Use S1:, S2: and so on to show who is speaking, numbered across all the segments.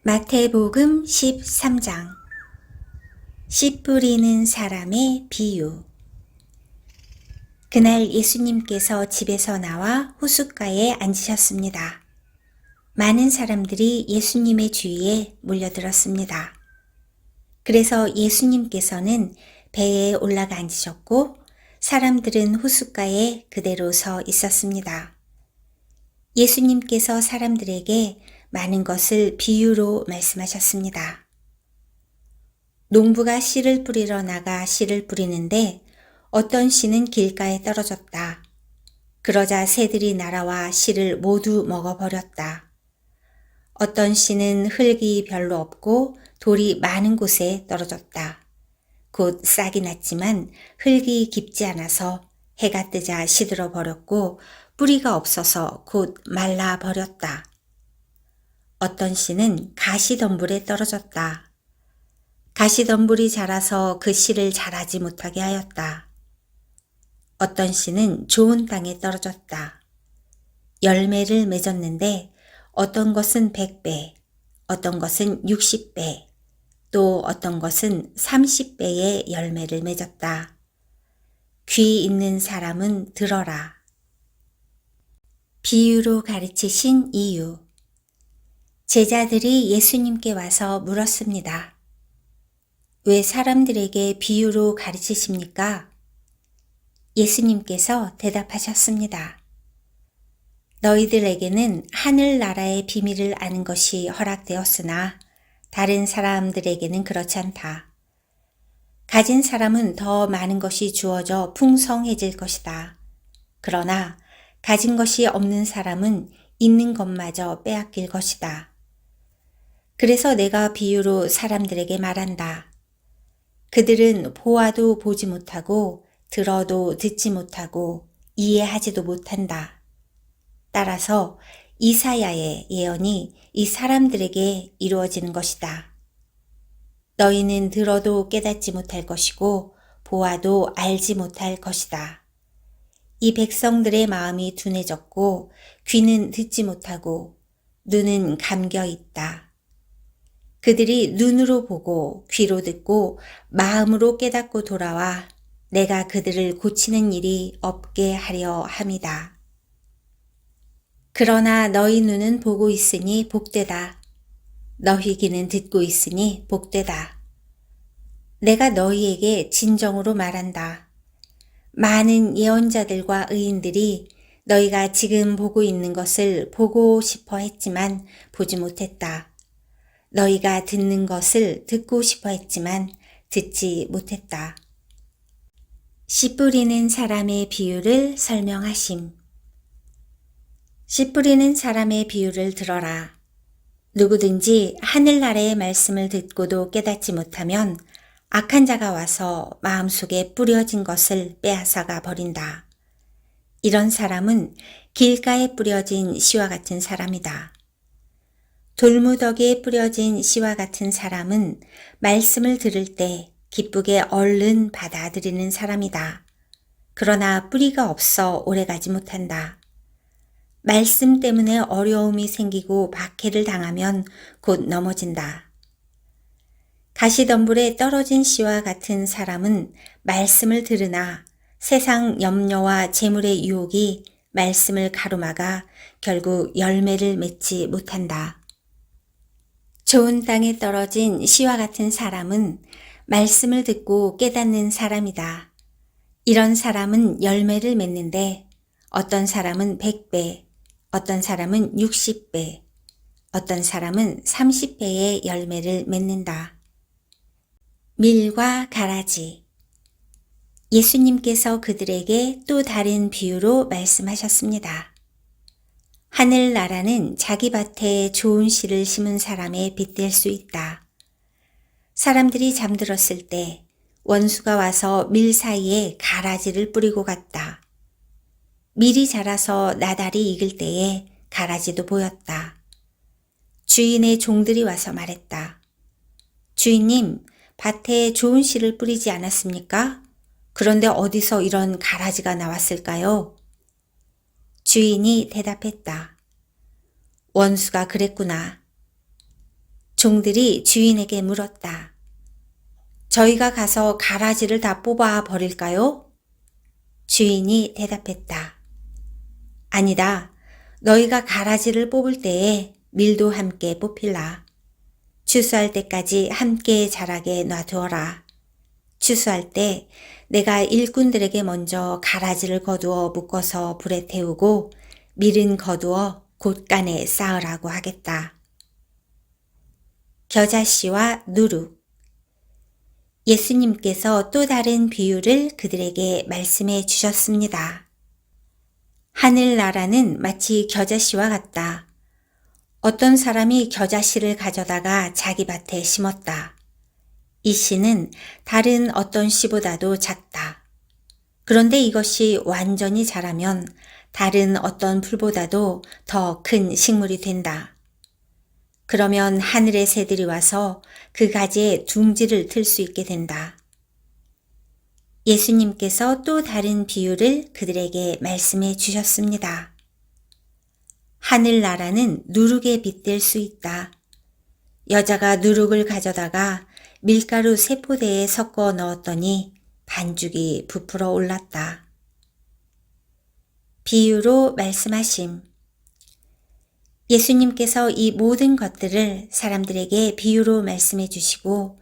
S1: 마태복음 13장 씨 뿌리는 사람의 비유. 그날 예수님께서 집에서 나와 호숫가에 앉으셨습니다. 많은 사람들이 예수님의 주위에 몰려들었습니다. 그래서 예수님께서는 배에 올라가 앉으셨고 사람들은 호숫가에 그대로 서 있었습니다. 예수님께서 사람들에게 많은 것을 비유로 말씀하셨습니다. 농부가 씨를 뿌리러 나가 씨를 뿌리는데 어떤 씨는 길가에 떨어졌다. 그러자 새들이 날아와 씨를 모두 먹어버렸다. 어떤 씨는 흙이 별로 없고 돌이 많은 곳에 떨어졌다. 곧 싹이 났지만 흙이 깊지 않아서 해가 뜨자 시들어 버렸고 뿌리가 없어서 곧 말라 버렸다. 어떤 씨는 가시덤불에 떨어졌다. 가시덤불이 자라서 그 씨를 자라지 못하게 하였다. 어떤 씨는 좋은 땅에 떨어졌다. 열매를 맺었는데 어떤 것은 100배, 어떤 것은 60배, 또 어떤 것은 30배의 열매를 맺었다. 귀 있는 사람은 들어라. 비유로 가르치신 이유. 제자들이 예수님께 와서 물었습니다. 왜 사람들에게 비유로 가르치십니까? 예수님께서 대답하셨습니다. 너희들에게는 하늘나라의 비밀을 아는 것이 허락되었으나 다른 사람들에게는 그렇지 않다. 가진 사람은 더 많은 것이 주어져 풍성해질 것이다. 그러나 가진 것이 없는 사람은 있는 것마저 빼앗길 것이다. 그래서 내가 비유로 사람들에게 말한다. 그들은 보아도 보지 못하고 들어도 듣지 못하고 이해하지도 못한다. 따라서 이사야의 예언이 이 사람들에게 이루어지는 것이다. 너희는 들어도 깨닫지 못할 것이고 보아도 알지 못할 것이다. 이 백성들의 마음이 둔해졌고 귀는 듣지 못하고 눈은 감겨 있다. 그들이 눈으로 보고 귀로 듣고 마음으로 깨닫고 돌아와 내가 그들을 고치는 일이 없게 하려 함이다. 그러나 너희 눈은 보고 있으니 복되다. 너희 귀는 듣고 있으니 복되다. 내가 너희에게 진정으로 말한다. 많은 예언자들과 의인들이 너희가 지금 보고 있는 것을 보고 싶어 했지만 보지 못했다. 너희가 듣는 것을 듣고 싶어 했지만 듣지 못했다. 씨 뿌리는 사람의 비유를 설명하심. 씨 뿌리는 사람의 비유를 들어라. 누구든지 하늘나라의 말씀을 듣고도 깨닫지 못하면 악한 자가 와서 마음속에 뿌려진 것을 빼앗아가 버린다. 이런 사람은 길가에 뿌려진 씨와 같은 사람이다. 돌무더기에 뿌려진 씨와 같은 사람은 말씀을 들을 때 기쁘게 얼른 받아들이는 사람이다. 그러나 뿌리가 없어 오래가지 못한다. 말씀 때문에 어려움이 생기고 박해를 당하면 곧 넘어진다. 가시덤불에 떨어진 씨와 같은 사람은 말씀을 들으나 세상 염려와 재물의 유혹이 말씀을 가로막아 결국 열매를 맺지 못한다. 좋은 땅에 떨어진 씨와 같은 사람은 말씀을 듣고 깨닫는 사람이다. 이런 사람은 열매를 맺는데 어떤 사람은 100배, 어떤 사람은 60배, 어떤 사람은 30배의 열매를 맺는다. 밀과 가라지. 예수님께서 그들에게 또 다른 비유로 말씀하셨습니다. 하늘나라는 자기 밭에 좋은 씨를 심은 사람에 빗댈 수 있다. 사람들이 잠들었을 때 원수가 와서 밀 사이에 가라지를 뿌리고 갔다. 밀이 자라서 나달이 익을 때에 가라지도 보였다. 주인의 종들이 와서 말했다. 주인님, 밭에 좋은 씨를 뿌리지 않았습니까? 그런데 어디서 이런 가라지가 나왔을까요? 주인이 대답했다. 원수가 그랬구나. 종들이 주인에게 물었다. 저희가 가서 가라지를 다 뽑아 버릴까요? 주인이 대답했다. 아니다. 너희가 가라지를 뽑을 때에 밀도 함께 뽑힐라. 추수할 때까지 함께 자라게 놔두어라. 추수할 때 내가 일꾼들에게 먼저 가라지를 거두어 묶어서 불에 태우고 밀은 거두어 곳간에 쌓으라고 하겠다. 겨자씨와 누룩. 예수님께서 또 다른 비유를 그들에게 말씀해 주셨습니다. 하늘나라는 마치 겨자씨와 같다. 어떤 사람이 겨자씨를 가져다가 자기 밭에 심었다. 이 씨는 다른 어떤 씨보다도 작다. 그런데 이것이 완전히 자라면 다른 어떤 풀보다도 더 큰 식물이 된다. 그러면 하늘의 새들이 와서 그 가지에 둥지를 틀 수 있게 된다. 예수님께서 또 다른 비유를 그들에게 말씀해 주셨습니다. 하늘나라는 누룩에 빗댈 수 있다. 여자가 누룩을 가져다가 밀가루 3포대에 섞어 넣었더니 반죽이 부풀어 올랐다. 비유로 말씀하심. 예수님께서 이 모든 것들을 사람들에게 비유로 말씀해 주시고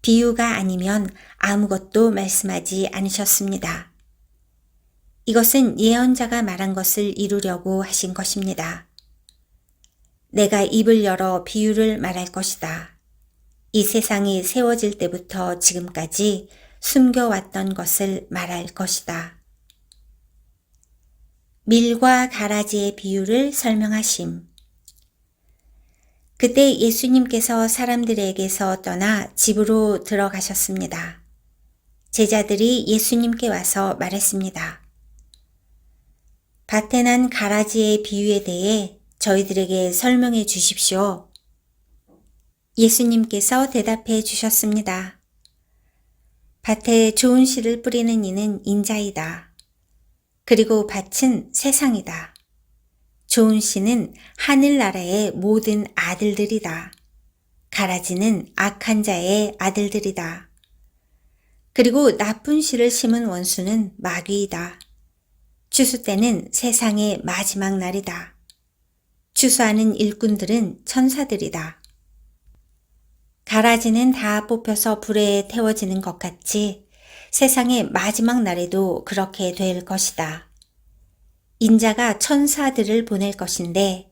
S1: 비유가 아니면 아무것도 말씀하지 않으셨습니다. 이것은 예언자가 말한 것을 이루려고 하신 것입니다. 내가 입을 열어 비유를 말할 것이다. 이 세상이 세워질 때부터 지금까지 숨겨왔던 것을 말할 것이다. 밀과 가라지의 비유를 설명하심. 그때 예수님께서 사람들에게서 떠나 집으로 들어가셨습니다. 제자들이 예수님께 와서 말했습니다. 밭에 난 가라지의 비유에 대해 저희들에게 설명해 주십시오. 예수님께서 대답해 주셨습니다. 밭에 좋은 씨를 뿌리는 이는 인자이다. 그리고 밭은 세상이다. 좋은 씨는 하늘나라의 모든 아들들이다. 가라지는 악한 자의 아들들이다. 그리고 나쁜 씨를 심은 원수는 마귀이다. 추수 때는 세상의 마지막 날이다. 추수하는 일꾼들은 천사들이다. 가라지는 다 뽑혀서 불에 태워지는 것 같이 세상의 마지막 날에도 그렇게 될 것이다. 인자가 천사들을 보낼 것인데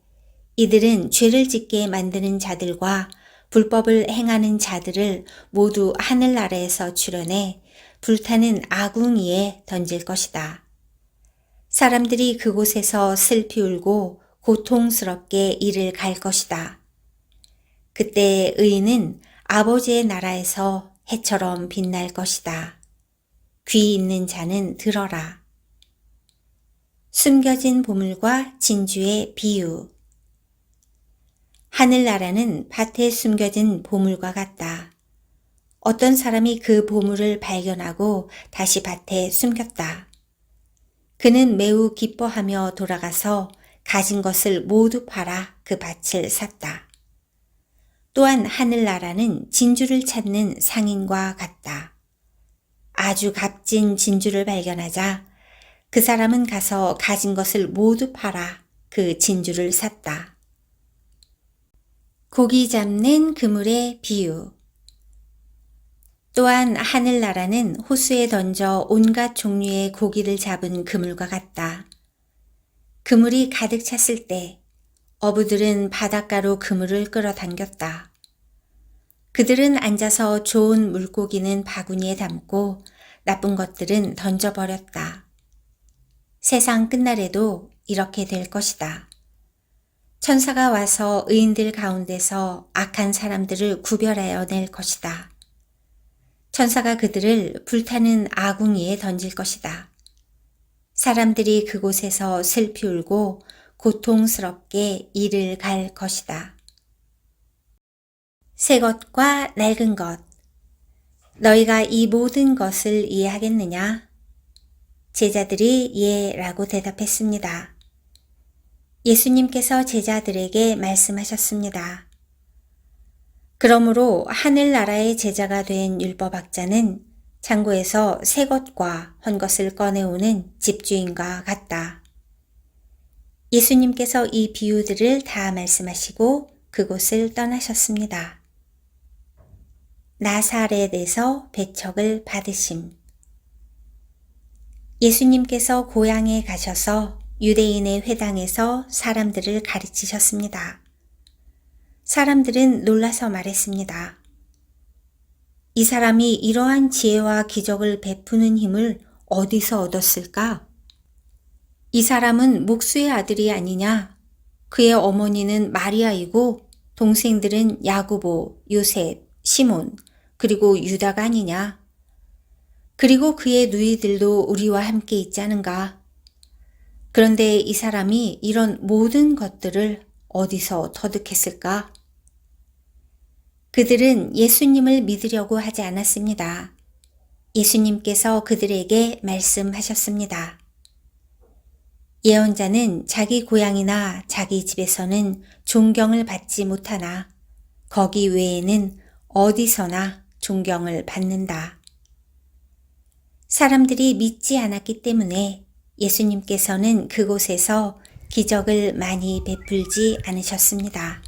S1: 이들은 죄를 짓게 만드는 자들과 불법을 행하는 자들을 모두 하늘나라에서 출현해 불타는 아궁이에 던질 것이다. 사람들이 그곳에서 슬피 울고 고통스럽게 이를 갈 것이다. 그때 의인은 아버지의 나라에서 해처럼 빛날 것이다. 귀 있는 자는 들어라. 숨겨진 보물과 진주의 비유. 하늘나라는 밭에 숨겨진 보물과 같다. 어떤 사람이 그 보물을 발견하고 다시 밭에 숨겼다. 그는 매우 기뻐하며 돌아가서 가진 것을 모두 팔아 그 밭을 샀다. 또한 하늘나라는 진주를 찾는 상인과 같다. 아주 값진 진주를 발견하자 그 사람은 가서 가진 것을 모두 팔아 그 진주를 샀다. 고기 잡는 그물의 비유. 또한 하늘나라는 호수에 던져 온갖 종류의 고기를 잡은 그물과 같다. 그물이 가득 찼을 때 어부들은 바닷가로 그물을 끌어당겼다. 그들은 앉아서 좋은 물고기는 바구니에 담고 나쁜 것들은 던져버렸다. 세상 끝날에도 이렇게 될 것이다. 천사가 와서 의인들 가운데서 악한 사람들을 구별하여 낼 것이다. 천사가 그들을 불타는 아궁이에 던질 것이다. 사람들이 그곳에서 슬피 울고 고통스럽게 이를 갈 것이다. 새 것과 낡은 것. 너희가 이 모든 것을 이해하겠느냐? 제자들이 예라고 대답했습니다. 예수님께서 제자들에게 말씀하셨습니다. 그러므로 하늘나라의 제자가 된 율법학자는 창고에서 새 것과 헌 것을 꺼내오는 집주인과 같다. 예수님께서 이 비유들을 다 말씀하시고 그곳을 떠나셨습니다. 나사렛에서 배척을 받으심. 예수님께서 고향에 가셔서 유대인의 회당에서 사람들을 가르치셨습니다. 사람들은 놀라서 말했습니다. 이 사람이 이러한 지혜와 기적을 베푸는 힘을 어디서 얻었을까? 이 사람은 목수의 아들이 아니냐? 그의 어머니는 마리아이고 동생들은 야고보, 요셉, 시몬, 그리고 유다가 아니냐? 그리고 그의 누이들도 우리와 함께 있지 않은가? 그런데 이 사람이 이런 모든 것들을 어디서 터득했을까? 그들은 예수님을 믿으려고 하지 않았습니다. 예수님께서 그들에게 말씀하셨습니다. 예언자는 자기 고향이나 자기 집에서는 존경을 받지 못하나 거기 외에는 어디서나 존경을 받는다. 사람들이 믿지 않았기 때문에 예수님께서는 그곳에서 기적을 많이 베풀지 않으셨습니다.